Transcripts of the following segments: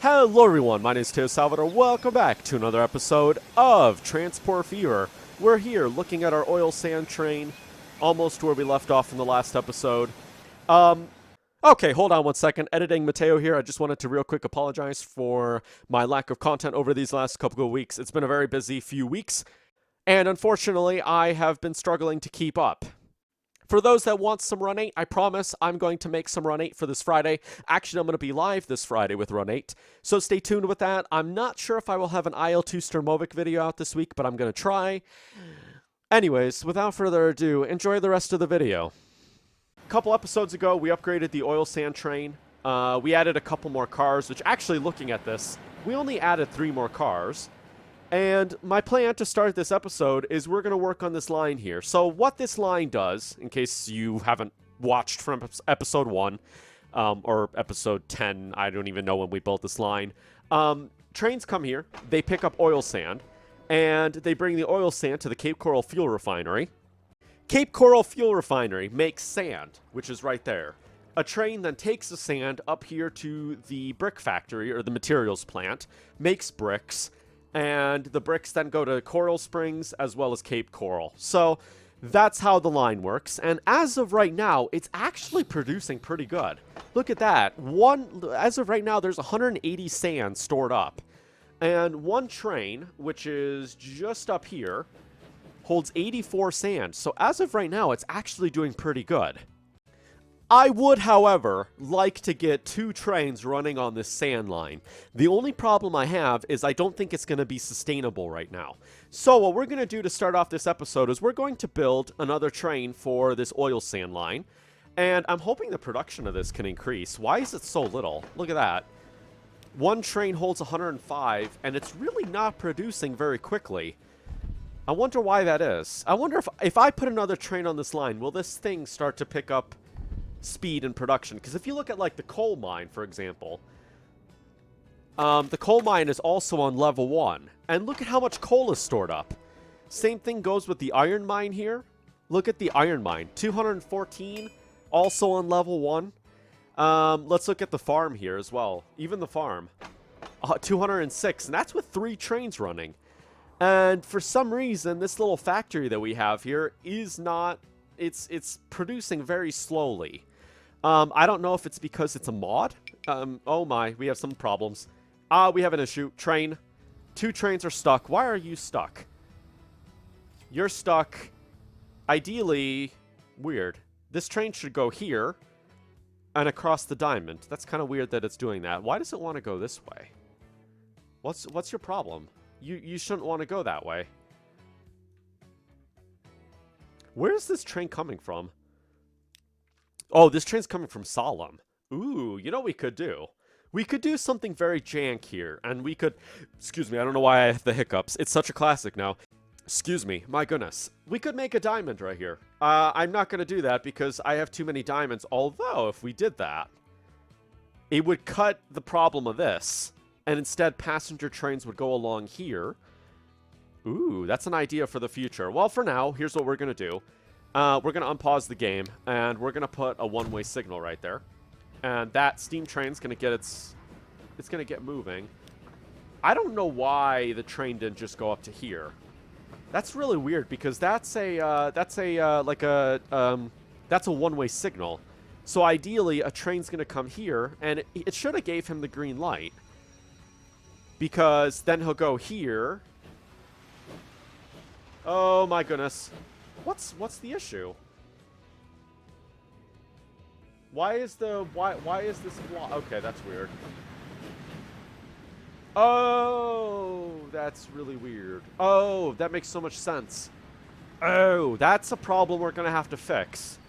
Hello everyone, my name is Mateo-Tube. Welcome back to another episode of Transport Fever. We're here looking at our oil sand train, almost where we left off in the last episode. Okay, hold on one second. Editing Mateo here. I just wanted to real quick apologize for my lack of content over these last couple of weeks. It's been a very busy few weeks, and unfortunately, I have been struggling to keep up. For those that want some Run 8, I promise I'm going to make some Run 8 for this Friday. Actually, I'm going to be live this Friday with Run 8, so stay tuned with that. I'm not sure if I will have an IL-2 Sturmovik video out this week, but I'm going to try. Anyways, without further ado, enjoy the rest of the video. A couple episodes ago, we upgraded the oil sand train. We added a couple more cars, which actually, looking at this, we only added 3 more cars. And my plan to start this episode is we're going to work on this line here. So what this line does, in case you haven't watched from episode 1 or episode 10, I don't even know when we built this line. Trains come here, they pick up oil sand, and they bring the oil sand to the Cape Coral Fuel Refinery. Cape Coral Fuel Refinery makes sand, which is right there. A train then takes the sand up here to the brick factory, or the materials plant, makes bricks, and the bricks then go to Coral Springs as well as Cape Coral. So that's how the line works, and as of right now, it's actually producing pretty good. Look at that. As of right now, there's 180 sand stored up, and one train, which is just up here, holds 84 sand. So as of right now, it's actually doing pretty good. I would, however, like to get 2 trains running on this sand line. The only problem I have is I don't think it's going to be sustainable right now. So what we're going to do to start off this episode is we're going to build another train for this oil sand line. And I'm hoping the production of this can increase. Why is it so little? Look at that. One train holds 105, and it's really not producing very quickly. I wonder why that is. I wonder if I put another train on this line, will this thing start to pick up speed and production? Because if you look at like the coal mine, for example, the coal mine is also on level 1, and look at how much coal is stored up. Same thing goes with the iron mine here. Look at the iron mine, 214, also on level 1. Let's look at the farm here as well. Even the farm, 206, and that's with 3 trains running. And for some reason, this little factory that we have here is not, it's producing very slowly. I don't know if it's because it's a mod. Oh my, we have some problems. We have an issue. Train. 2 trains are stuck. Why are you stuck? You're stuck. Ideally, weird. This train should go here and across the diamond. That's kind of weird that it's doing that. Why does it want to go this way? What's your problem? You shouldn't want to go that way. Where is this train coming from? Oh, this train's coming from Solemn. Ooh, you know what we could do? We could do something very jank here, and we could... Excuse me, I don't know why I have the hiccups. It's such a classic now. Excuse me, my goodness. We could make a diamond right here. I'm not going to do that because I have too many diamonds, although if we did that, it would cut the problem of this, and instead passenger trains would go along here. Ooh, that's an idea for the future. Well, for now, here's what we're going to do. We're going to unpause the game, and we're going to put a one-way signal right there. And that steam train's going to get it's going to get moving. I don't know why the train didn't just go up to here. That's really weird because that's a one-way signal. So ideally, a train's going to come here, and it should have gave him the green light. Because then he'll go here. Oh my goodness. What's the issue? Why is this block? Okay, that's weird. Oh, that's really weird. Oh, that makes so much sense. Oh, that's a problem we're going to have to fix.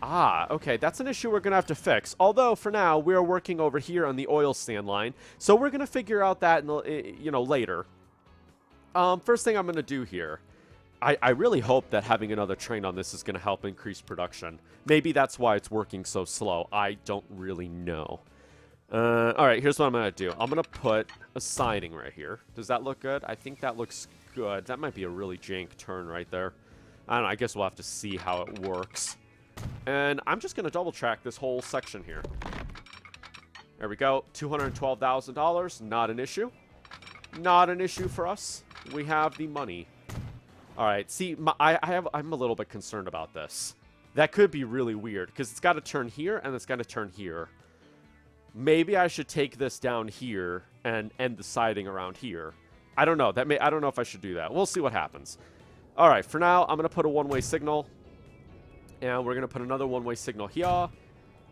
Ah, okay, that's an issue we're going to have to fix. Although, for now, we're working over here on the oil sand line. So we're going to figure out that, later. First thing I'm going to do here. I really hope that having another train on this is going to help increase production. Maybe that's why it's working so slow. I don't really know. Alright, here's what I'm going to do. I'm going to put a siding right here. Does that look good? I think that looks good. That might be a really jank turn right there. I don't know. I guess we'll have to see how it works. And I'm just going to double track this whole section here. There we go. $212,000. Not an issue. Not an issue for us. We have the money. All right. See, I'm a little bit concerned about this. That could be really weird because it's got to turn here and it's got to turn here. Maybe I should take this down here and end the siding around here. I don't know. I don't know if I should do that. We'll see what happens. All right. For now, I'm going to put a one-way signal. And we're going to put another one-way signal here.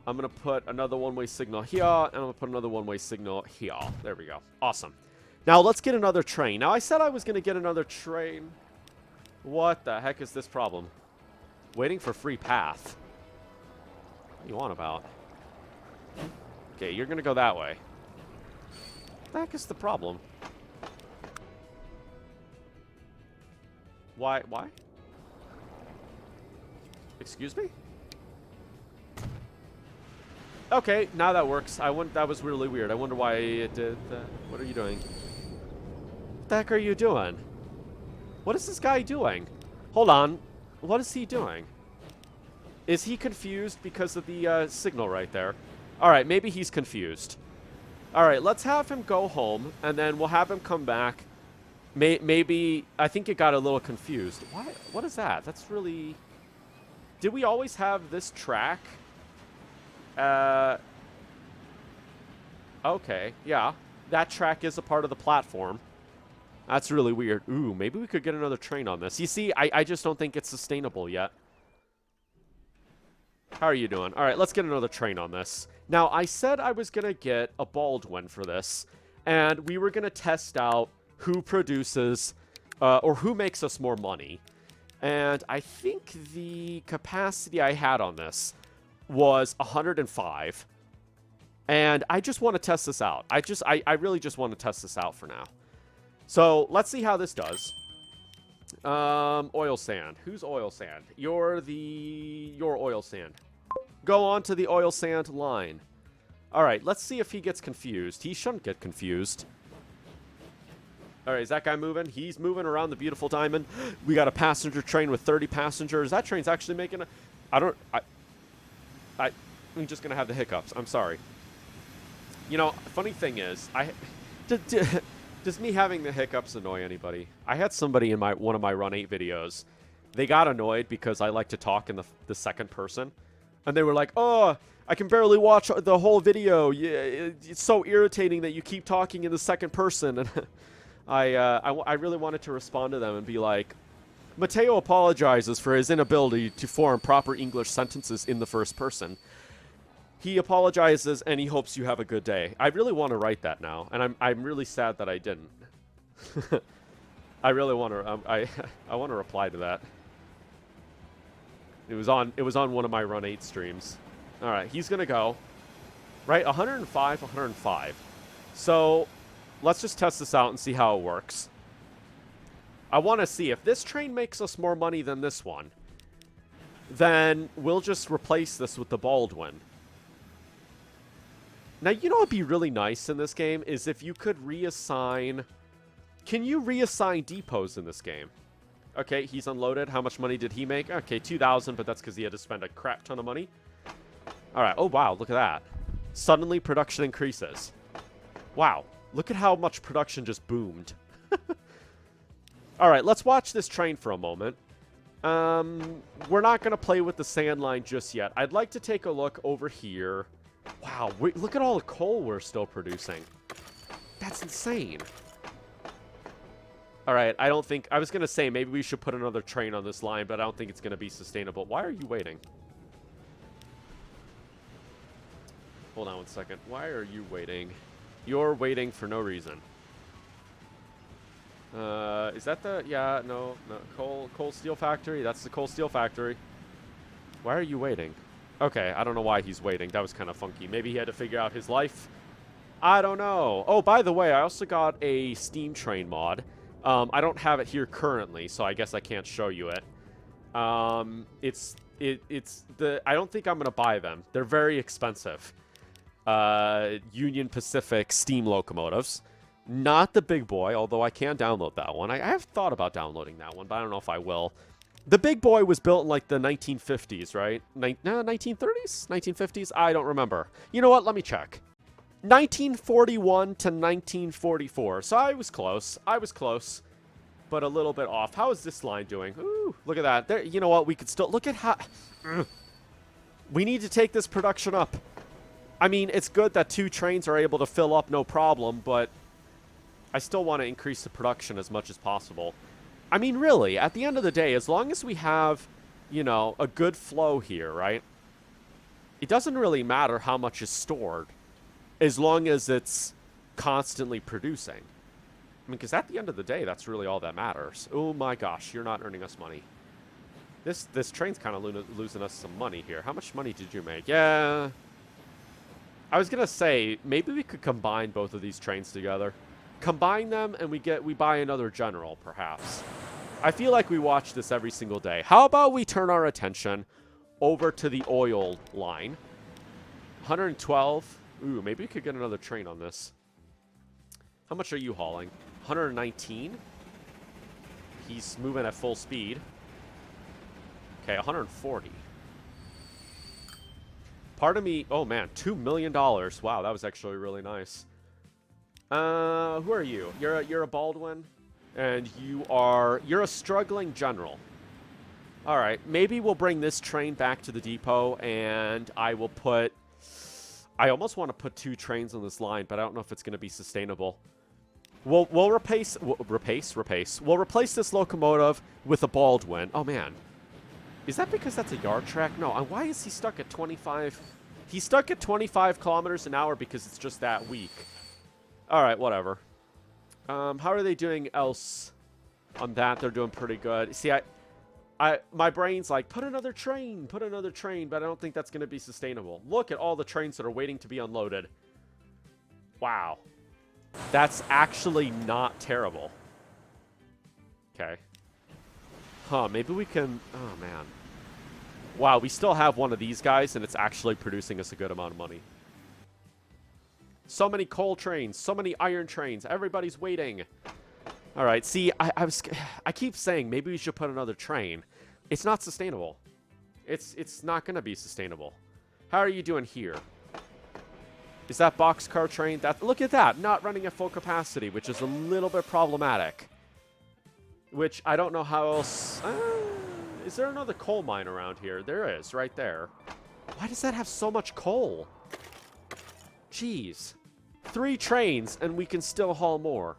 I'm going to put another one-way signal here. And I'm going to put another one-way signal here. There we go. Awesome. Now, let's get another train. Now, I said I was going to get another train. What the heck is this problem? Waiting for free path. What do you want about? Okay, you're going to go that way. What the heck is the problem? Why? Excuse me? Okay, now that works. That was really weird. I wonder why it did that. What are you doing? What the heck are you doing? What is this guy doing? Hold on. What is he doing? Is he confused because of the signal right there? Alright, maybe he's confused. Alright, let's have him go home, and then we'll have him come back. Maybe, I think it got a little confused. What is that? That's really... Did we always have this track? Okay, yeah. That track is a part of the platform. That's really weird. Ooh, maybe we could get another train on this. You see, I just don't think it's sustainable yet. How are you doing? All right, let's get another train on this. Now, I said I was going to get a Baldwin for this, and we were going to test out who produces or who makes us more money. And I think the capacity I had on this was 105. And I just want to test this out. I really just want to test this out for now. So let's see how this does. Oil sand. Who's oil sand? You're oil sand. Go on to the oil sand line. All right, let's see if he gets confused. He shouldn't get confused. All right, is that guy moving? He's moving around the beautiful diamond. We got a passenger train with 30 passengers. That train's actually making a... I'm just going to have the hiccups. I'm sorry. You know, funny thing is, does me having the hiccups annoy anybody? I had somebody in one of my Run 8 videos. They got annoyed because I like to talk in the second person. And they were like, oh, I can barely watch the whole video. Yeah, it's so irritating that you keep talking in the second person. And I really wanted to respond to them and be like, Mateo apologizes for his inability to form proper English sentences in the first person. He apologizes and he hopes you have a good day. I really want to write that now, and I'm really sad that I didn't. I really want to I want to reply to that. It was on one of my Run 8 streams. All right, he's gonna go. Right, 105, 105. So let's just test this out and see how it works. I want to see if this train makes us more money than this one. Then we'll just replace this with the Baldwin. Now, you know what would be really nice in this game is if you could reassign... Can you reassign depots in this game? Okay, he's unloaded. How much money did he make? Okay, 2,000, but that's because he had to spend a crap ton of money. All right. Oh, wow. Look at that. Suddenly, production increases. Wow. Look at how much production just boomed. All right, let's watch this train for a moment. We're not going to play with the sand line just yet. I'd like to take a look over here. Wow, look at all the coal we're still producing. That's insane. All right, I don't think... I was going to say maybe we should put another train on this line, but I don't think it's going to be sustainable. Why are you waiting? Hold on one second. Why are you waiting? You're waiting for no reason. Is that the... Yeah, no. Coal steel factory? That's the coal steel factory. Why are you waiting? Okay, I don't know why he's waiting. That was kind of funky. Maybe he had to figure out his life. I don't know. Oh, by the way, I also got a steam train mod. I don't have it here currently, so I guess I can't show you it. I don't think I'm going to buy them. They're very expensive. Union Pacific steam locomotives. Not the big boy, although I can download that one. I have thought about downloading that one, but I don't know if I will. The big boy was built in, like, the 1950s, right? 1930s? 1950s? I don't remember. You know what? Let me check. 1941 to 1944. So I was close. I was close, but a little bit off. How is this line doing? Ooh, look at that. There, you know what? We could still look at how. We need to take this production up. I mean, it's good that 2 trains are able to fill up no problem, but I still want to increase the production as much as possible. I mean, really, at the end of the day, as long as we have, you know, a good flow here, right? It doesn't really matter how much is stored, as long as it's constantly producing. I mean, because at the end of the day, that's really all that matters. Oh my gosh, you're not earning us money. This train's kind of losing us some money here. How much money did you make? Yeah. I was gonna say, maybe we could combine both of these trains together. Combine them and we buy another general, perhaps. I feel like we watch this every single day. How about we turn our attention over to the oil line? 112. Ooh, maybe we could get another train on this. How much are you hauling? 119. He's moving at full speed. Okay, 140. Pardon me. Oh, man. $2 million. Wow, that was actually really nice. Who are you? You're a Baldwin? And you're a struggling general. All right. Maybe we'll bring this train back to the depot, and I almost want to put 2 trains on this line, but I don't know if it's going to be sustainable. We'll replace this locomotive with a Baldwin. Oh, man. Is that because that's a yard track? No. Why is he stuck at 25? He's stuck at 25 kilometers an hour because it's just that weak. All right, whatever. How are they doing else on that? They're doing pretty good. See, my brain's like, put another train, but I don't think that's going to be sustainable. Look at all the trains that are waiting to be unloaded. Wow. That's actually not terrible. Okay. Huh, maybe we can... Oh, man. Wow, we still have one of these guys, and it's actually producing us a good amount of money. So many coal trains, so many iron trains. Everybody's waiting. All right, see, I keep saying maybe we should put another train. It's not sustainable. It's not going to be sustainable. How are you doing here? Is that boxcar train? Look at that, not running at full capacity, which is a little bit problematic. Which I don't know how else... is there another coal mine around here? There is, right there. Why does that have so much coal? Jeez. 3 trains, and we can still haul more.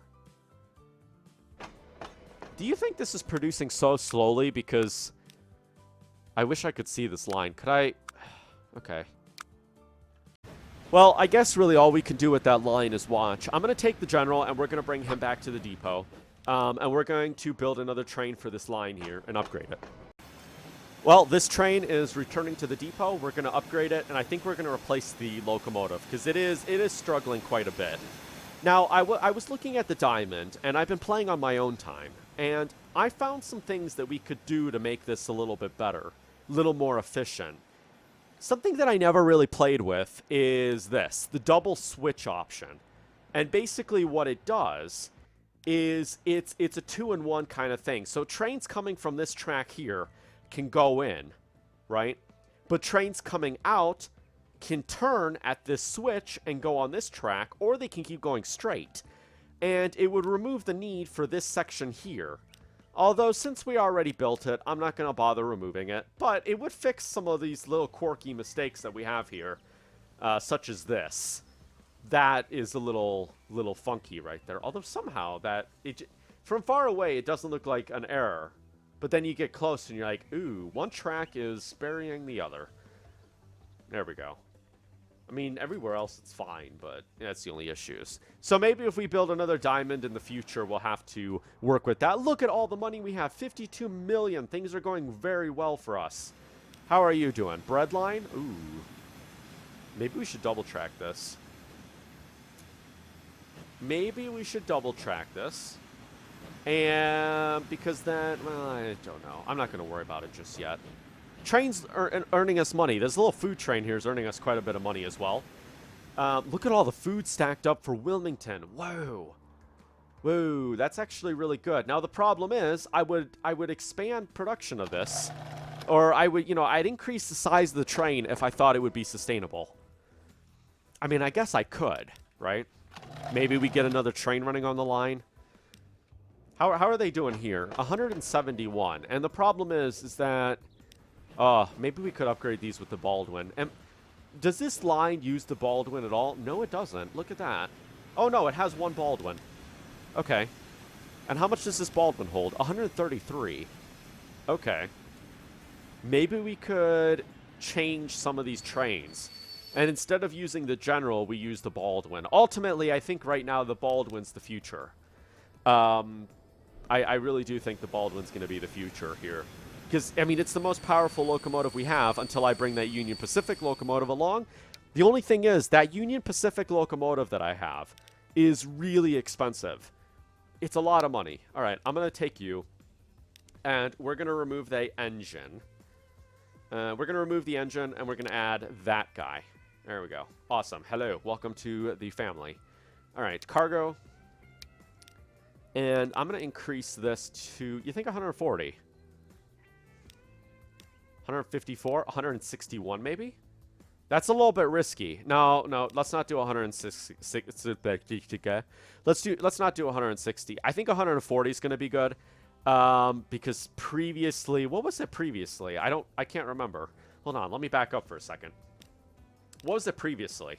Do you think this is producing so slowly? Because I wish I could see this line. Could I... Okay. Well, I guess really all we can do with that line is watch. I'm going to take the general, and we're going to bring him back to the depot. And we're going to build another train for this line here and upgrade it. Well, this train is returning to the depot. We're going to upgrade it, and I think we're going to replace the locomotive because it is struggling quite a bit. Now, I was looking at the diamond, and I've been playing on my own time, and I found some things that we could do to make this a little bit better, a little more efficient. Something that I never really played with is this, the double switch option. And basically what it does is it's a 2-in-1 kind of thing. So trains coming from this track here can go in, right? But trains coming out can turn at this switch and go on this track, or they can keep going straight. And it would remove the need for this section here. Although, since we already built it, I'm not going to bother removing it. But it would fix some of these little quirky mistakes that we have here, such as this. That is a little funky right there. Although somehow from far away, it doesn't look like an error. But then you get close and you're like, ooh, one track is burying the other. There we go. I mean, everywhere else it's fine, but that's the only issues. So maybe if we build another diamond in the future, we'll have to work with that. Look at all the money we have, 52 million. Things are going very well for us. How are you doing? Breadline? Ooh. Maybe we should double track this. Maybe we should double track this. And because then, well, I don't know. I'm not going to worry about it just yet. Trains are earning us money. This little food train here is earning us quite a bit of money as well. Look at all the food stacked up for Wilmington. Whoa. Whoa, that's actually really good. Now the problem is I would expand production of this, or I'd increase the size of the train if I thought it would be sustainable. I mean, I guess I could, right? Maybe we get another train running on the line. How are they doing here? 171. And the problem is that... maybe we could upgrade these with the Baldwin. And does this line use the Baldwin at all? No, it doesn't. Look at that. Oh, no, it has one Baldwin. Okay. And how much does this Baldwin hold? 133. Okay. Maybe we could change some of these trains. And instead of using the General, we use the Baldwin. Ultimately, I think right now the Baldwin's the future. I really do think the Baldwin's going to be the future here. Because, I mean, it's the most powerful locomotive we have until I bring that Union Pacific locomotive along. The only thing is, that Union Pacific locomotive that I have is really expensive. It's a lot of money. All right, I'm going to take you, and we're going to remove the engine. We're going to remove the engine, and we're going to add that guy. There we go. Awesome. Hello. Welcome to the family. All right, cargo. And I'm going to increase this to, you think 140? 154? 161 maybe? That's a little bit risky. No, let's not do 160. Let's not do 160. I think 140 is going to be good. Because previously, what was it previously? I can't remember. Hold on, let me back up for a second. What was it previously?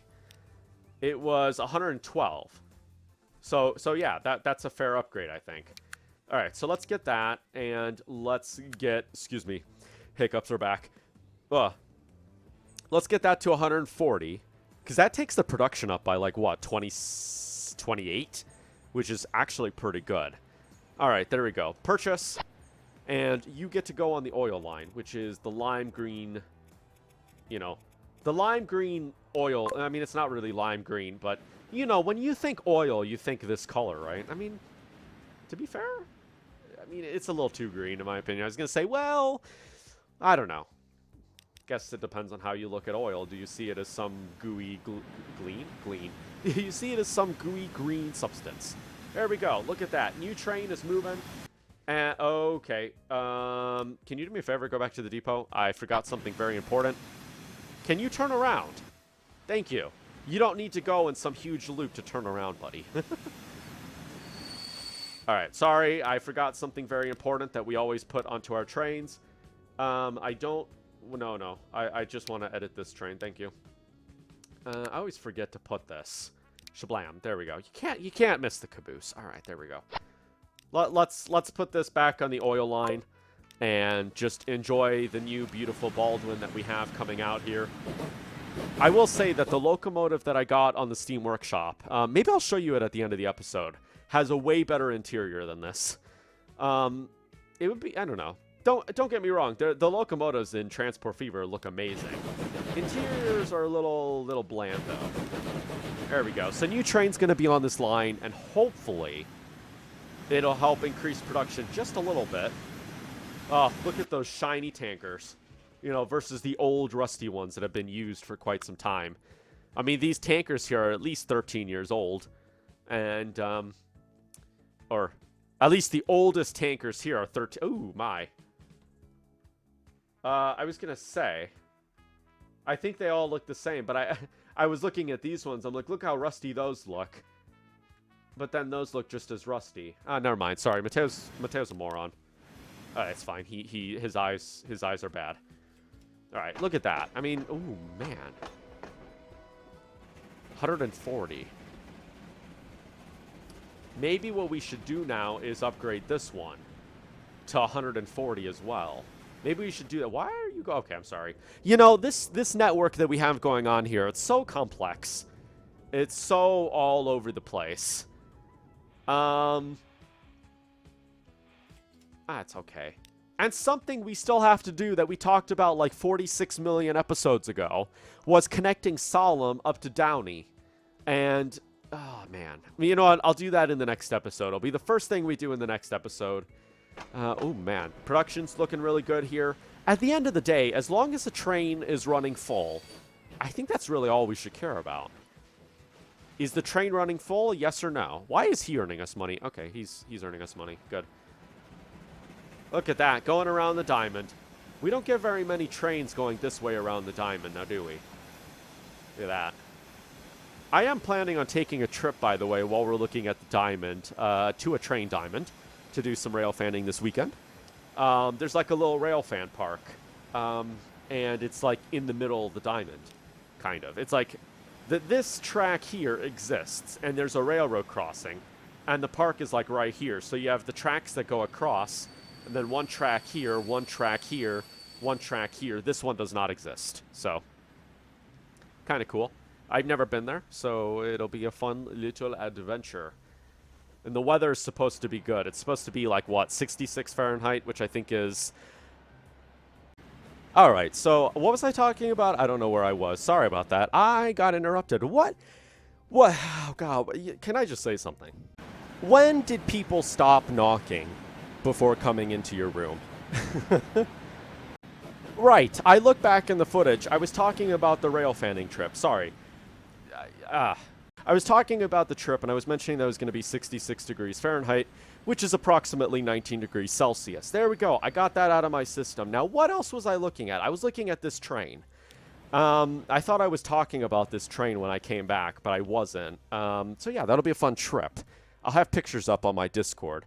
It was 112. So yeah, that's a fair upgrade, I think. All right, so let's get that, and let's get, excuse me, hiccups are back. Let's get that to 140, because that takes the production up by, like, what, 28? Which is actually pretty good. All right, there we go. Purchase, and you get to go on the oil line, which is the lime green, you know, the lime green oil. I mean, it's not really lime green, but, you know, when you think oil, you think this color, right? I mean, to be fair, I mean, it's a little too green, in my opinion. I was going to say, well, I don't know. Guess it depends on how you look at oil. Do you see it as some gooey glean? Do you see it as some gooey green substance? There we go. Look at that. New train is moving. And okay. Can you do me a favor? Go back to the depot. I forgot something very important. Can you turn around? Thank you. You don't need to go in some huge loop to turn around, buddy. All right. Sorry, I forgot something very important that we always put onto our trains. I don't... No. I just want to edit this train. Thank you. I always forget to put this. Shablam. There we go. You can't miss the caboose. All right, there we go. Let's put this back on the oil line and just enjoy the new beautiful Baldwin that we have coming out here. I will say that the locomotive that I got on the Steam Workshop, maybe I'll show you it at the end of the episode, has a way better interior than this. It would be, I don't know. Don't get me wrong. The locomotives in Transport Fever look amazing. Interiors are a little bland though. There we go. So new train's going to be on this line, and hopefully it'll help increase production just a little bit. Oh, look at those shiny tankers, you know, versus the old rusty ones that have been used for quite some time. I mean, these tankers here are at least 13 years old, and or at least the oldest tankers here are 13. Ooh, my. I was gonna say, I think they all look the same, but I was looking at these ones. I'm like, look how rusty those look. But then those look just as rusty. Never mind. Sorry, Mateo's a moron. It's fine. His eyes are bad. All right, look at that. I mean, ooh, man. 140. Maybe what we should do now is upgrade this one to 140 as well. Maybe we should do that. Why are you okay, I'm sorry. You know, this network that we have going on here, it's so complex. It's so all over the place. It's okay. And something we still have to do that we talked about like 46 million episodes ago was connecting Solemn up to Downey. And, oh man. You know what? I'll do that in the next episode. It'll be the first thing we do in the next episode. Oh man, production's looking really good here. At the end of the day, as long as the train is running full, I think that's really all we should care about. Is the train running full? Yes or no? Why is he earning us money? Okay, he's earning us money. Good. Look at that, going around the diamond. We don't get very many trains going this way around the diamond, now do we? Look at that. I am planning on taking a trip, by the way, while we're looking at the diamond, to a train diamond to do some rail fanning this weekend. There's like a little rail fan park, and it's like in the middle of the diamond, kind of. It's like this track here exists, and there's a railroad crossing, and the park is like right here. So you have the tracks that go across, and then one track here, one track here, one track here. This one does not exist, so kind of cool. I've never been there, so it'll be a fun little adventure. And the weather is supposed to be good. It's supposed to be like, what, 66 Fahrenheit, which I think is... All right, so what was I talking about? I don't know where I was. Sorry about that. I got interrupted. What? Oh, God. Can I just say something? When did people stop knocking before coming into your room? Right. I look back in the footage. I was talking about the rail fanning trip. Sorry. I was talking about the trip, and I was mentioning that it was going to be 66 degrees Fahrenheit, which is approximately 19 degrees Celsius. There we go. I got that out of my system. Now, what else was I looking at? I was looking at this train. I thought I was talking about this train when I came back, but I wasn't. So, yeah, that'll be a fun trip. I'll have pictures up on my Discord.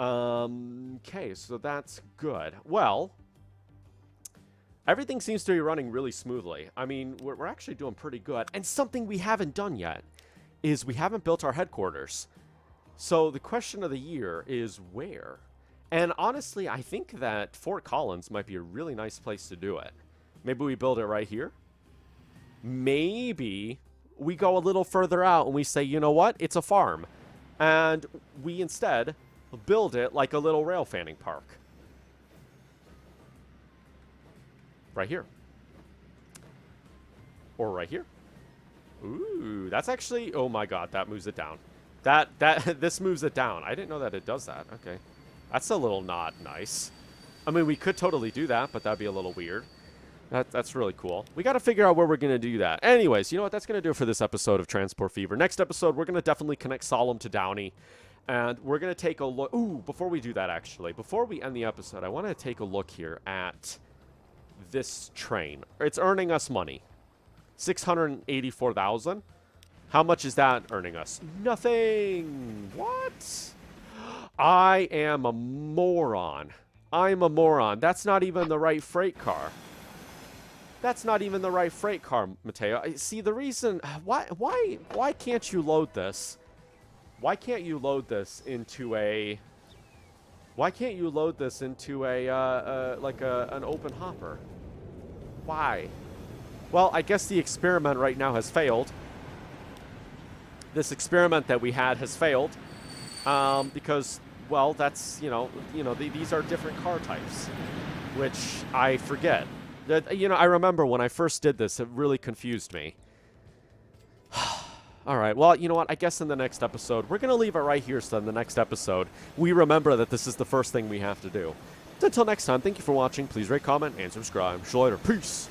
Okay, so that's good. Well... everything seems to be running really smoothly. I mean, we're actually doing pretty good. And something we haven't done yet is we haven't built our headquarters. So the question of the year is where? And honestly, I think that Fort Collins might be a really nice place to do it. Maybe we build it right here. Maybe we go a little further out and we say, you know what? It's a farm. And we instead build it like a little rail fanning park. Right here. Or right here. Ooh, that's actually... oh my god, that moves it down. This moves it down. I didn't know that it does that. Okay. That's a little not nice. I mean, we could totally do that, but that'd be a little weird. That's really cool. We got to figure out where we're going to do that. Anyways, you know what? That's going to do it for this episode of Transport Fever. Next episode, we're going to definitely connect Solemn to Downey. And we're going to take a look... ooh, before we do that, actually. Before we end the episode, I want to take a look here at... this train. It's earning us money. 684,000. How much is that earning us? Nothing. What? I am a moron. I'm a moron. That's not even the right freight car. That's not even the right freight car, Mateo. See, the reason... why can't you load this? Why can't you load this into a... why can't you load this into a, like an open hopper? Why? Well, I guess the experiment right now has failed. This experiment that we had has failed. Because, well, that's, these are different car types. Which I forget. I remember when I first did this, it really confused me. All right, well, you know what? I guess in the next episode, we're going to leave it right here so in the next episode, we remember that this is the first thing we have to do. Until next time, thank you for watching. Please rate, comment, and subscribe. See you later. Peace.